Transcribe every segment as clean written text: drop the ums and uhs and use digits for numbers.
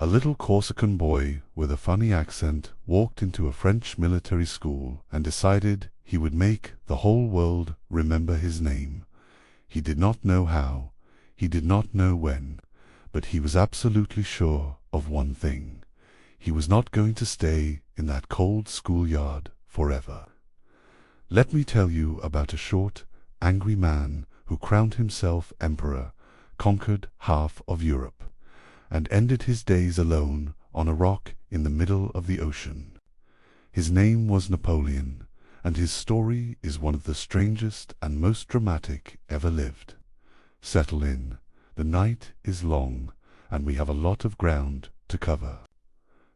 A little Corsican boy with a funny accent walked into a French military school and decided he would make the whole world remember his name. He did not know how, he did not know when, but he was absolutely sure of one thing. He was not going to stay in that cold schoolyard forever. Let me tell you about a short, angry man who crowned himself emperor, conquered half of Europe, and ended his days alone on a rock in the middle of the ocean. His name was Napoleon, and his story is one of the strangest and most dramatic ever lived. Settle in. The night is long, and we have a lot of ground to cover.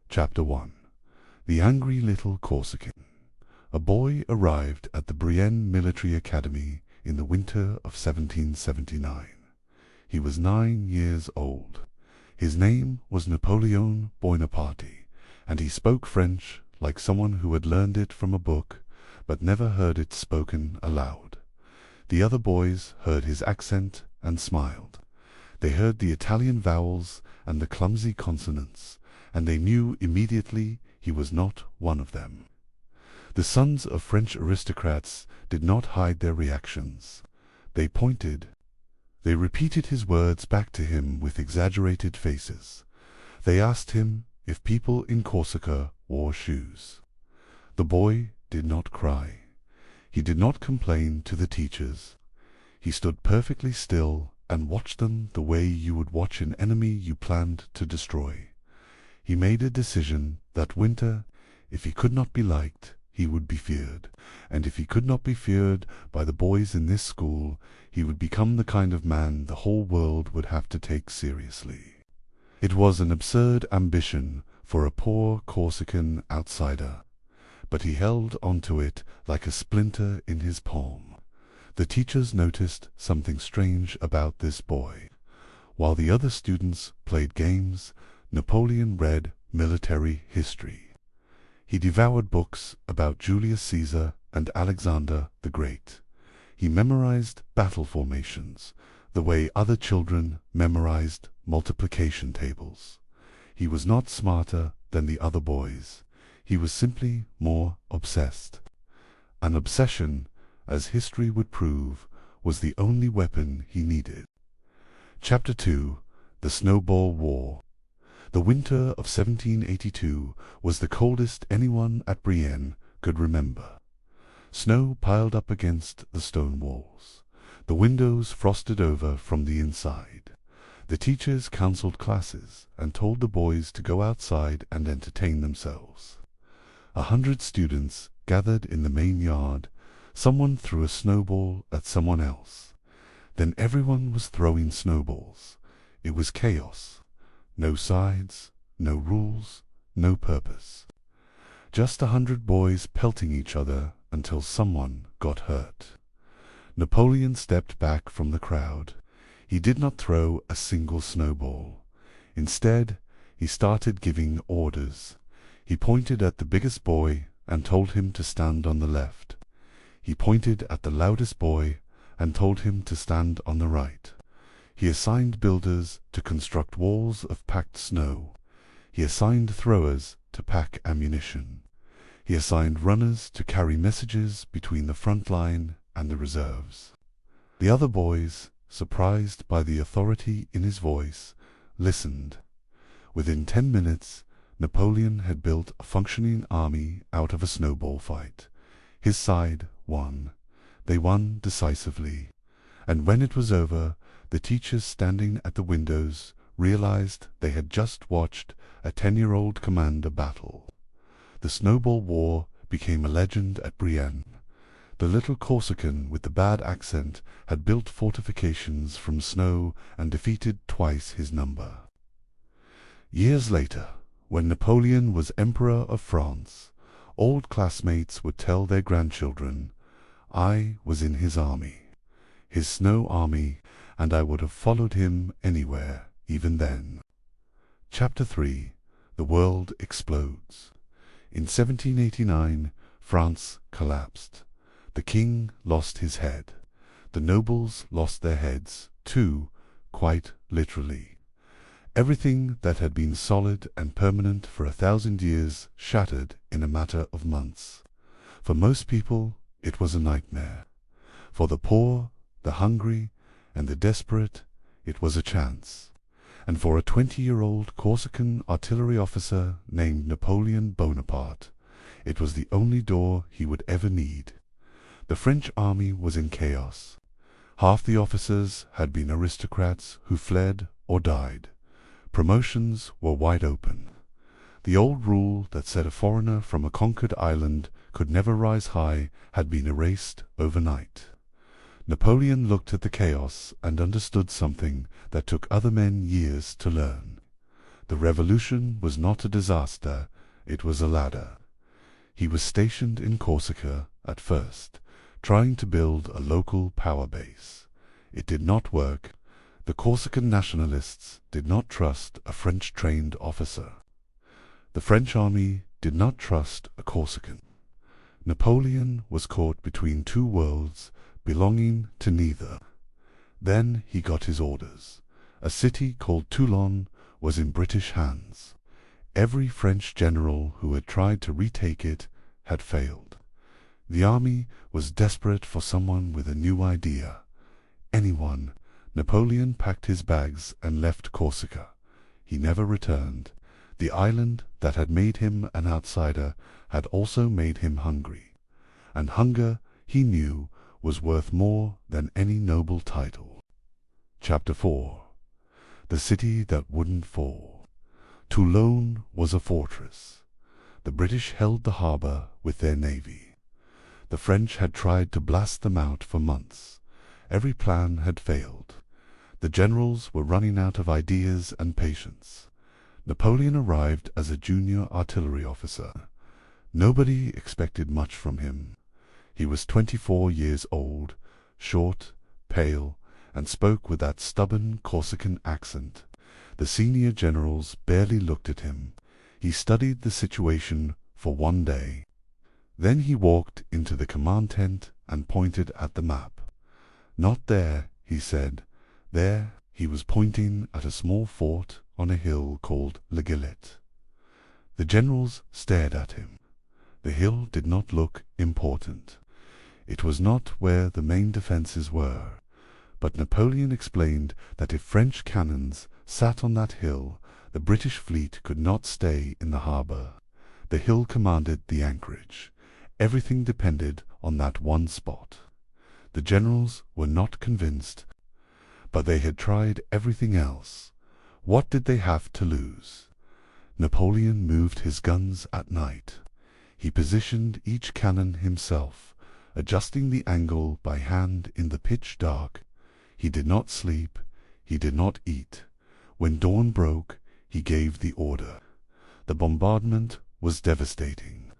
Chapter 1. The Angry Little Corsican. A boy arrived at the Brienne Military Academy in the winter of 1779. He was 9 years old. His name was Napoleon Bonaparte, and he spoke French like someone who had learned it from a book, but never heard it spoken aloud. The other boys heard his accent and smiled. They heard the Italian vowels and the clumsy consonants, and they knew immediately he was not one of them. The sons of French aristocrats did not hide their reactions. They pointed. They repeated his words back to him with exaggerated faces. They asked him if people in Corsica wore shoes. The boy did not cry. He did not complain to the teachers. He stood perfectly still and watched them the way you would watch an enemy you planned to destroy. He made a decision that winter, if he could not be liked, he would be feared, and if he could not be feared by the boys in this school, he would become the kind of man the whole world would have to take seriously. It was an absurd ambition for a poor Corsican outsider, but he held onto it like a splinter in his palm. The teachers noticed something strange about this boy. While the other students played games, Napoleon read military history. He devoured books about Julius Caesar and Alexander the Great. He memorized battle formations, the way other children memorized multiplication tables. He was not smarter than the other boys. He was simply more obsessed. An obsession, as history would prove, was the only weapon he needed. Chapter 2. The Snowball War. The winter of 1782 was the coldest anyone at Brienne could remember. Snow piled up against the stone walls. The windows frosted over from the inside. The teachers counseled classes and told the boys to go outside and entertain themselves. 100 students gathered in the main yard. Someone threw a snowball at someone else. Then everyone was throwing snowballs. It was chaos. No sides, no rules, no purpose. Just 100 boys pelting each other until someone got hurt. Napoleon stepped back from the crowd. He did not throw a single snowball. Instead, he started giving orders. He pointed at the biggest boy and told him to stand on the left. He pointed at the loudest boy and told him to stand on the right. He assigned builders to construct walls of packed snow. He assigned throwers to pack ammunition. He assigned runners to carry messages between the front line and the reserves. The other boys, surprised by the authority in his voice, listened. Within 10 minutes, Napoleon had built a functioning army out of a snowball fight. His side won. They won decisively. And when it was over, the teachers standing at the windows realized they had just watched a 10-year-old command a battle. The Snowball War became a legend at Brienne. The little Corsican with the bad accent had built fortifications from snow and defeated twice his number. Years later, when Napoleon was Emperor of France, old classmates would tell their grandchildren, "I was in his army, his snow army, and I would have followed him anywhere, even then." Chapter 3. The World Explodes. In 1789, France collapsed. The king lost his head. The nobles lost their heads, too, quite literally. Everything that had been solid and permanent for 1,000 years shattered in a matter of months. For most people, it was a nightmare. For the poor, the hungry, and the desperate, it was a chance. And for a 20-year-old Corsican artillery officer named Napoleon Bonaparte, it was the only door he would ever need. The French army was in chaos. Half the officers had been aristocrats who fled or died. Promotions were wide open. The old rule that said a foreigner from a conquered island could never rise high had been erased overnight. Napoleon looked at the chaos and understood something that took other men years to learn. The revolution was not a disaster, it was a ladder. He was stationed in Corsica at first, trying to build a local power base. It did not work. The Corsican nationalists did not trust a French-trained officer. The French army did not trust a Corsican. Napoleon was caught between two worlds belonging to neither. Then he got his orders. A city called Toulon was in British hands. Every French general who had tried to retake it had failed. The army was desperate for someone with a new idea. Anyone. Napoleon packed his bags and left Corsica. He never returned. The island that had made him an outsider had also made him hungry. And hunger, he knew, was worth more than any noble title. Chapter 4. The City That Wouldn't Fall. Toulon was a fortress. The British held the harbor with their navy. The French had tried to blast them out for months. Every plan had failed. The generals were running out of ideas and patience. Napoleon arrived as a junior artillery officer. Nobody expected much from him. He was 24 years old, short, pale, and spoke with that stubborn Corsican accent. The senior generals barely looked at him. He studied the situation for one day. Then he walked into the command tent and pointed at the map. "Not there," he said. There, he was pointing at a small fort on a hill called La Galette. The generals stared at him. The hill did not look important. It was not where the main defences were. But Napoleon explained that if French cannons sat on that hill, the British fleet could not stay in the harbour. The hill commanded the anchorage. Everything depended on that one spot. The generals were not convinced, but they had tried everything else. What did they have to lose? Napoleon moved his guns at night. He positioned each cannon himself, adjusting the angle by hand in the pitch dark. He did not sleep. He did not eat. When dawn broke, he gave the order. The bombardment was devastating.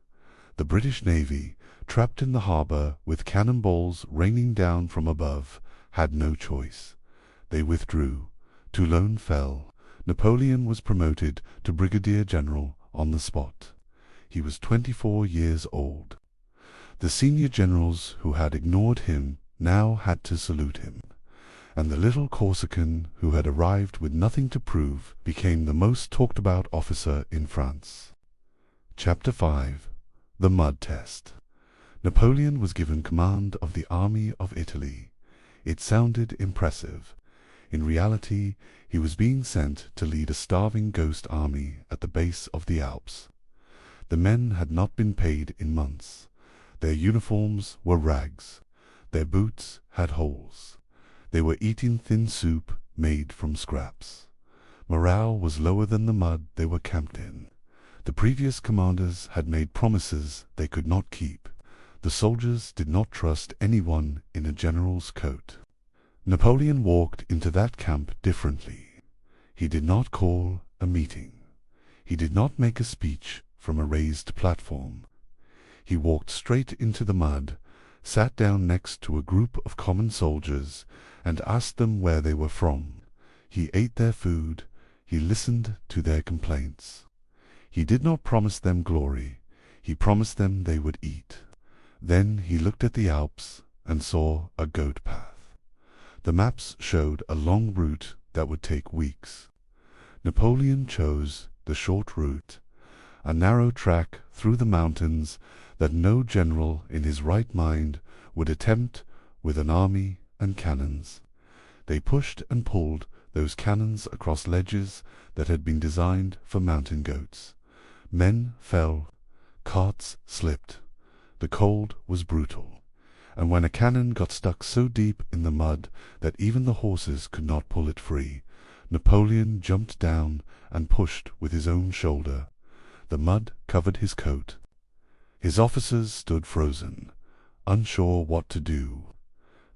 The British Navy, trapped in the harbour with cannonballs raining down from above, had no choice. They withdrew. Toulon fell. Napoleon was promoted to brigadier general on the spot. He was 24 years old. The senior generals who had ignored him now had to salute him, and the little Corsican who had arrived with nothing to prove became the most talked about officer in France. Chapter 5. The Mud Test. Napoleon was given command of the army of Italy. It sounded impressive. In reality, he was being sent to lead a starving ghost army at the base of the Alps. The men had not been paid in months. Their uniforms were rags. Their boots had holes. They were eating thin soup made from scraps. Morale was lower than the mud they were camped in. The previous commanders had made promises they could not keep. The soldiers did not trust anyone in a general's coat. Napoleon walked into that camp differently. He did not call a meeting. He did not make a speech from a raised platform. He walked straight into the mud, sat down next to a group of common soldiers, and asked them where they were from. He ate their food. He listened to their complaints. He did not promise them glory. He promised them they would eat. Then he looked at the Alps and saw a goat path. The maps showed a long route that would take weeks. Napoleon chose the short route, a narrow track through the mountains that no general in his right mind would attempt with an army and cannons. They pushed and pulled those cannons across ledges that had been designed for mountain goats. Men fell, carts slipped. The cold was brutal, and when a cannon got stuck so deep in the mud that even the horses could not pull it free, Napoleon jumped down and pushed with his own shoulder. The mud covered his coat. His officers stood frozen, unsure what to do.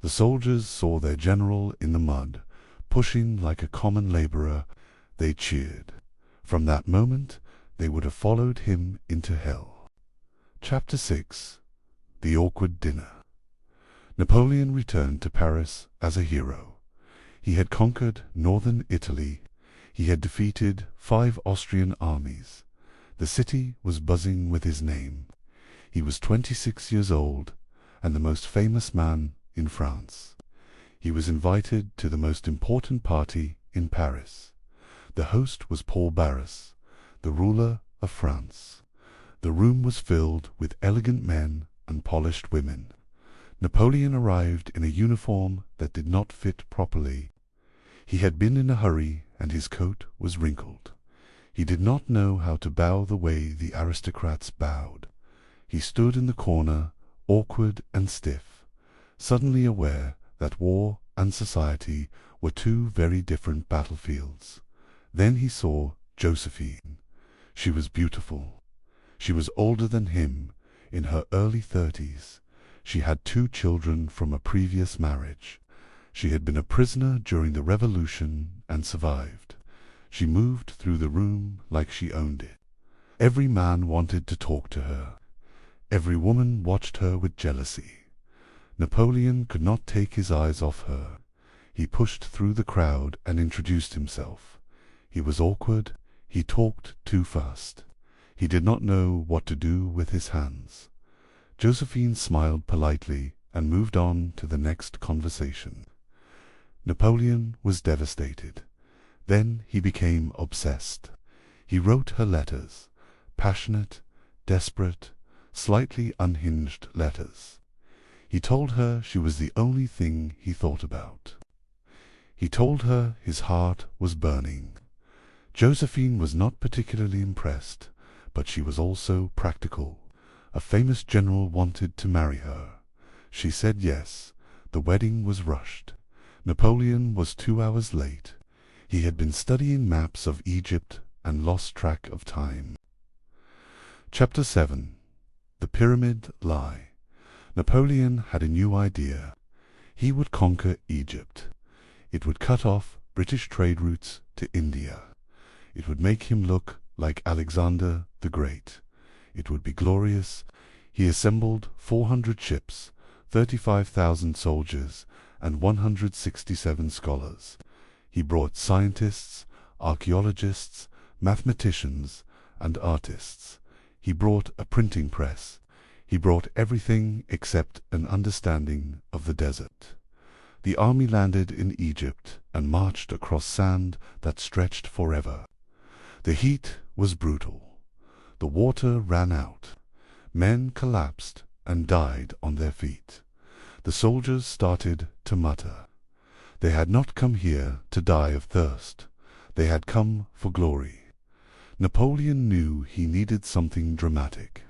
The soldiers saw their general in the mud, pushing like a common laborer. They cheered. From that moment, they would have followed him into hell. Chapter 6. The Awkward Dinner. Napoleon returned to Paris as a hero. He had conquered northern Italy. He had defeated 5 Austrian armies. The city was buzzing with his name. He was 26 years old and the most famous man in France. He was invited to the most important party in Paris. The host was Paul Barras, the ruler of France. The room was filled with elegant men and polished women. Napoleon arrived in a uniform that did not fit properly. He had been in a hurry and his coat was wrinkled. He did not know how to bow the way the aristocrats bowed. He stood in the corner, awkward and stiff, suddenly aware that war and society were 2 very different battlefields. Then he saw Josephine. She was beautiful. She was older than him, in her early 30s. She had 2 children from a previous marriage. She had been a prisoner during the Revolution and survived. She moved through the room like she owned it. Every man wanted to talk to her. Every woman watched her with jealousy. Napoleon could not take his eyes off her. He pushed through the crowd and introduced himself. He was awkward. He talked too fast. He did not know what to do with his hands. Josephine smiled politely and moved on to the next conversation. Napoleon was devastated. Then he became obsessed. He wrote her letters, passionate, desperate, slightly unhinged letters. He told her she was the only thing he thought about. He told her his heart was burning. Josephine was not particularly impressed, but she was also practical. A famous general wanted to marry her. She said yes. The wedding was rushed. Napoleon was 2 hours late. He had been studying maps of Egypt and lost track of time. Chapter 7. The Pyramid Lie. Napoleon had a new idea. He would conquer Egypt. It would cut off British trade routes to India. It would make him look like Alexander the Great. It would be glorious. He assembled 400 ships, 35,000 soldiers, and 167 scholars. He brought scientists, archaeologists, mathematicians, and artists. He brought a printing press. He brought everything except an understanding of the desert. The army landed in Egypt and marched across sand that stretched forever. The heat was brutal. The water ran out. Men collapsed and died on their feet. The soldiers started to mutter. They had not come here to die of thirst. They had come for glory. Napoleon knew he needed something dramatic.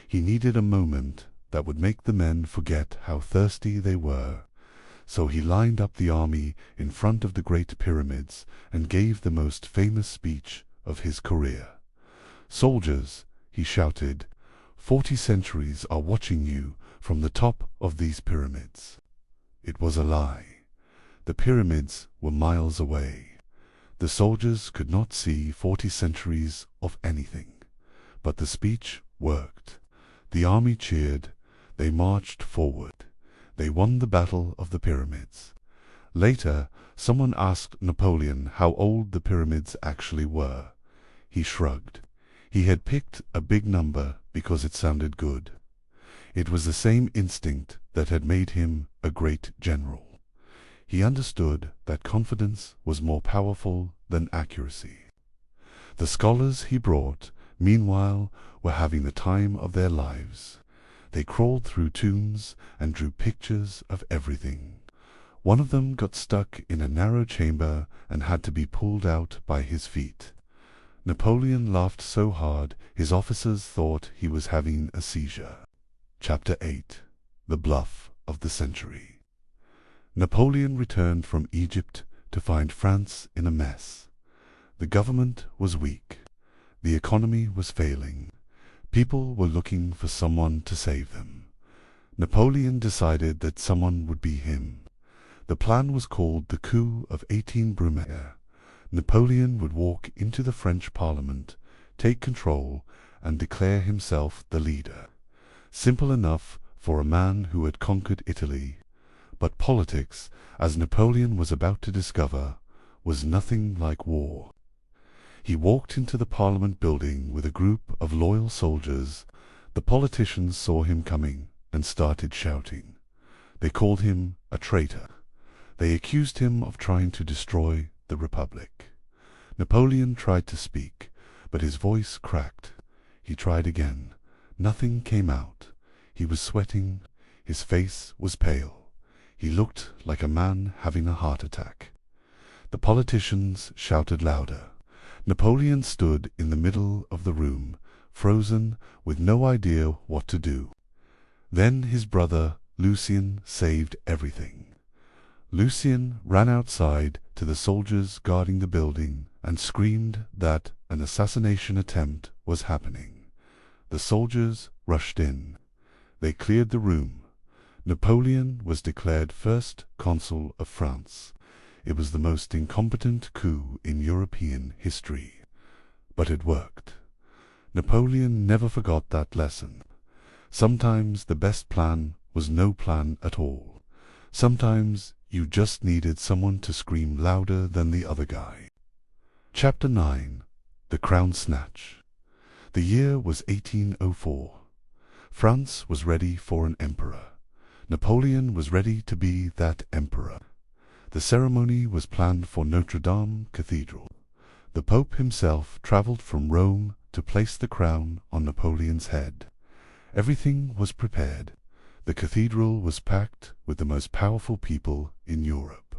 He needed a moment that would make the men forget how thirsty they were. So he lined up the army in front of the Great Pyramids and gave the most famous speech of his career. "Soldiers," he shouted, 40 centuries are watching you from the top of these pyramids." It was a lie. The pyramids were miles away. The soldiers could not see 40 centuries of anything. But the speech worked. The army cheered. They marched forward. They won the Battle of the Pyramids. Later, someone asked Napoleon how old the pyramids actually were. He shrugged. He had picked a big number because it sounded good. It was the same instinct that had made him a great general. He understood that confidence was more powerful than accuracy. The scholars he brought, meanwhile, were having the time of their lives. They crawled through tombs and drew pictures of everything. One of them got stuck in a narrow chamber and had to be pulled out by his feet. Napoleon laughed so hard his officers thought he was having a seizure. Chapter 8. The Bluff of the Century. Napoleon returned from Egypt to find France in a mess. The government was weak. The economy was failing. People were looking for someone to save them. Napoleon decided that someone would be him. The plan was called the coup of 18 Brumaire. Napoleon would walk into the French Parliament, take control, and declare himself the leader. Simple enough for a man who had conquered Italy. But politics, as Napoleon was about to discover, was nothing like war. He walked into the Parliament building with a group of loyal soldiers. The politicians saw him coming and started shouting. They called him a traitor. They accused him of trying to destroy the Republic. Napoleon tried to speak, but his voice cracked. He tried again. Nothing came out. He was sweating. His face was pale. He looked like a man having a heart attack. The politicians shouted louder. Napoleon stood in the middle of the room, frozen, with no idea what to do. Then his brother, Lucien, saved everything. Lucien ran outside to the soldiers guarding the building and screamed that an assassination attempt was happening. The soldiers rushed in. They cleared the room. Napoleon was declared first consul of France. It was the most incompetent coup in European history. But it worked. Napoleon never forgot that lesson. Sometimes the best plan was no plan at all. Sometimes you just needed someone to scream louder than the other guy. Chapter 9. The Crown Snatch. The year was 1804. France was ready for an emperor. Napoleon was ready to be that emperor. The ceremony was planned for Notre Dame Cathedral. The Pope himself travelled from Rome to place the crown on Napoleon's head. Everything was prepared. The cathedral was packed with the most powerful people in Europe.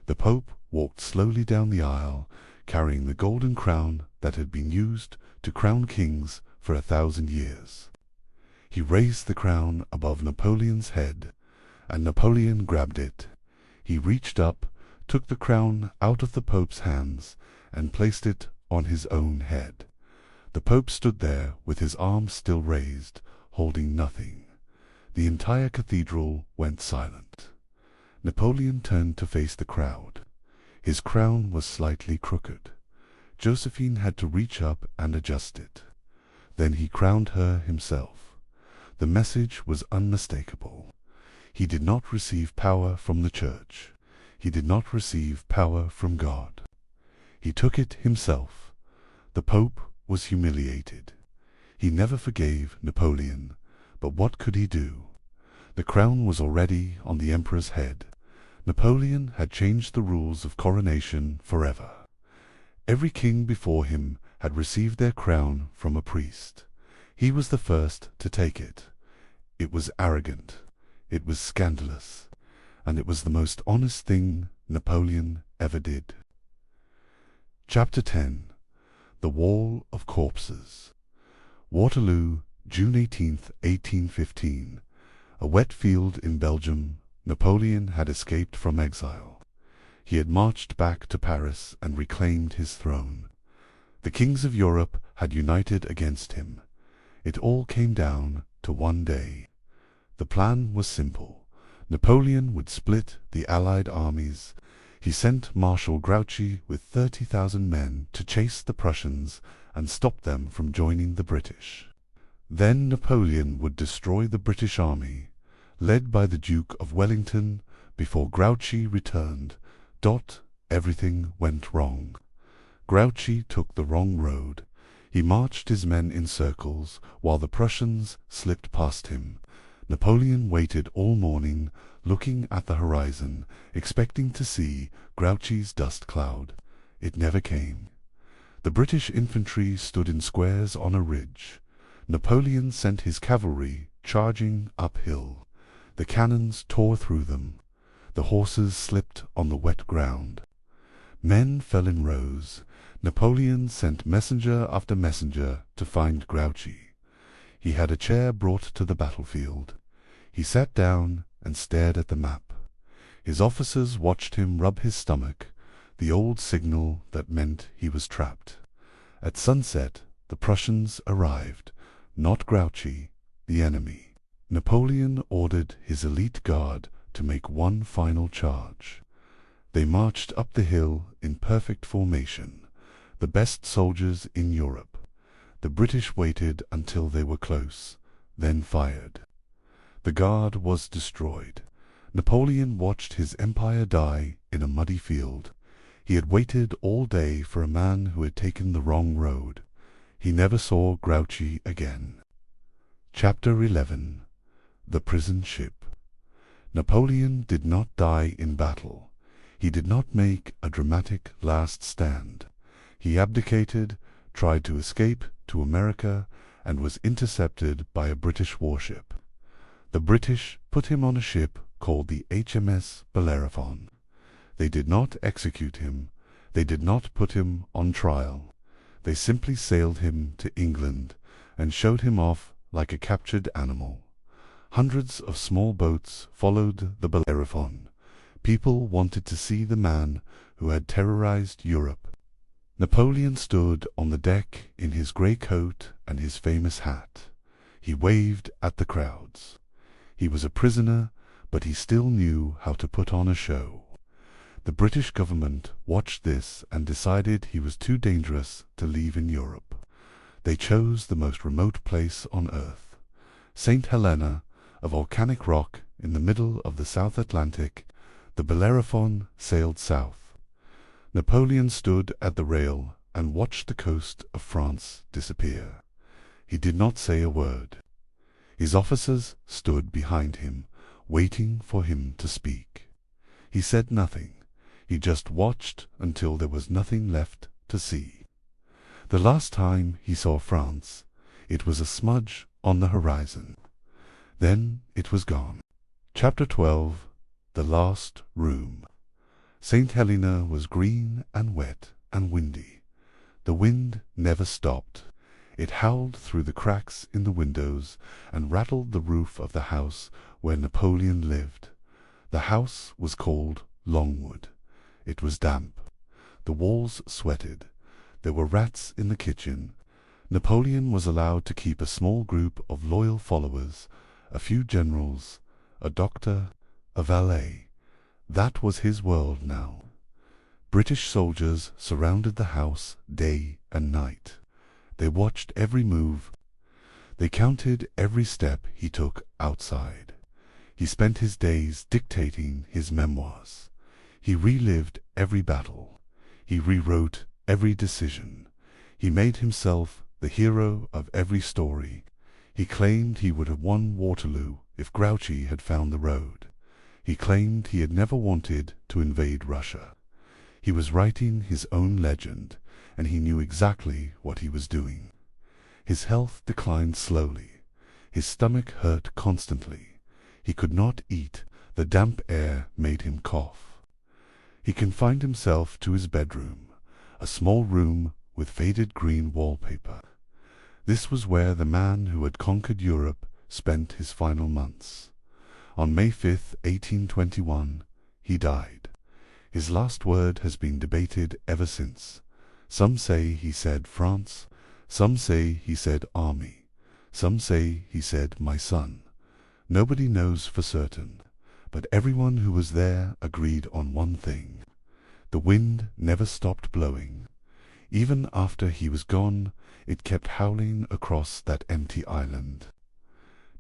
The Pope walked slowly down the aisle, carrying the golden crown that had been used to crown kings for 1,000 years. He raised the crown above Napoleon's head, and Napoleon grabbed it. He reached up, took the crown out of the Pope's hands, and placed it on his own head. The Pope stood there with his arms still raised, holding nothing. The entire cathedral went silent. Napoleon turned to face the crowd. His crown was slightly crooked. Josephine had to reach up and adjust it. Then he crowned her himself. The message was unmistakable. He did not receive power from the Church. He did not receive power from God. He took it himself. The Pope was humiliated. He never forgave Napoleon, but what could he do? The crown was already on the emperor's head. Napoleon had changed the rules of coronation forever. Every king before him had received their crown from a priest. He was the first to take it. It was arrogant. It was scandalous. And it was the most honest thing Napoleon ever did. Chapter 10. The Wall of Corpses. Waterloo, June 18th, 1815. A wet field in Belgium. Napoleon had escaped from exile. He had marched back to Paris and reclaimed his throne. The kings of Europe had united against him. It all came down to one day. The plan was simple. Napoleon would split the Allied armies. He sent Marshal Grouchy with 30,000 men to chase the Prussians and stop them from joining the British. Then Napoleon would destroy the British army, led by the Duke of Wellington, before Grouchy returned. Everything went wrong. Grouchy took the wrong road. He marched his men in circles, while the Prussians slipped past him. Napoleon waited all morning, looking at the horizon, expecting to see Grouchy's dust cloud. It never came. The British infantry stood in squares on a ridge. Napoleon sent his cavalry charging uphill. The cannons tore through them. The horses slipped on the wet ground. Men fell in rows. Napoleon sent messenger after messenger to find Grouchy. He had a chair brought to the battlefield. He sat down and stared at the map. His officers watched him rub his stomach, the old signal that meant he was trapped. At sunset, the Prussians arrived, not Grouchy, the enemy. Napoleon ordered his elite guard to make one final charge. They marched up the hill in perfect formation, the best soldiers in Europe. The British waited until they were close, then fired. The guard was destroyed. Napoleon watched his empire die in a muddy field. He had waited all day for a man who had taken the wrong road. He never saw Grouchy again. Chapter 11. The Prison Ship. Napoleon did not die in battle. He did not make a dramatic last stand. He abdicated, tried to escape to America, and was intercepted by a British warship. The British put him on a ship called the HMS Bellerophon. They did not execute him. They did not put him on trial. They simply sailed him to England and showed him off like a captured animal. Hundreds of small boats followed the Bellerophon. People wanted to see the man who had terrorized Europe. Napoleon stood on the deck in his grey coat and his famous hat. He waved at the crowds. He was a prisoner, but he still knew how to put on a show. The British government watched this and decided he was too dangerous to leave in Europe. They chose the most remote place on earth, St. Helena, a volcanic rock in the middle of the South Atlantic. The Bellerophon sailed south. Napoleon stood at the rail and watched the coast of France disappear. He did not say a word. His officers stood behind him, waiting for him to speak. He said nothing. He just watched until there was nothing left to see. The last time he saw France, it was a smudge on the horizon. Then it was gone. Chapter 12. The Last Room. St. Helena was green and wet and windy. The wind never stopped. It howled through the cracks in the windows and rattled the roof of the house where Napoleon lived. The house was called Longwood. It was damp. The walls sweated. There were rats in the kitchen. Napoleon was allowed to keep a small group of loyal followers, a few generals, a doctor, a valet. That was his world now. British soldiers surrounded the house day and night. They watched every move. They counted every step he took outside. He spent his days dictating his memoirs. He relived every battle. He rewrote every decision. He made himself the hero of every story. He claimed he would have won Waterloo if Grouchy had found the road. He claimed he had never wanted to invade Russia. He was writing his own legend, and he knew exactly what he was doing. His health declined slowly. His stomach hurt constantly. He could not eat. The damp air made him cough. He confined himself to his bedroom, a small room with faded green wallpaper. This was where the man who had conquered Europe spent his final months. On May 5th, 1821, he died. His last word has been debated ever since. Some say he said France, some say he said army, some say he said my son. Nobody knows for certain, but everyone who was there agreed on one thing. The wind never stopped blowing. Even after he was gone, it kept howling across that empty island.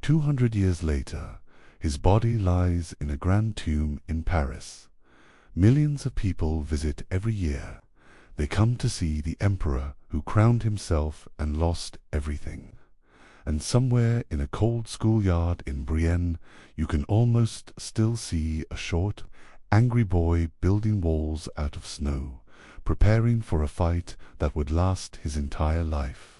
200 years later, his body lies in a grand tomb in Paris. Millions of people visit every year. They come to see the emperor who crowned himself and lost everything. And somewhere in a cold schoolyard in Brienne, you can almost still see a short, angry boy building walls out of snow, preparing for a fight that would last his entire life.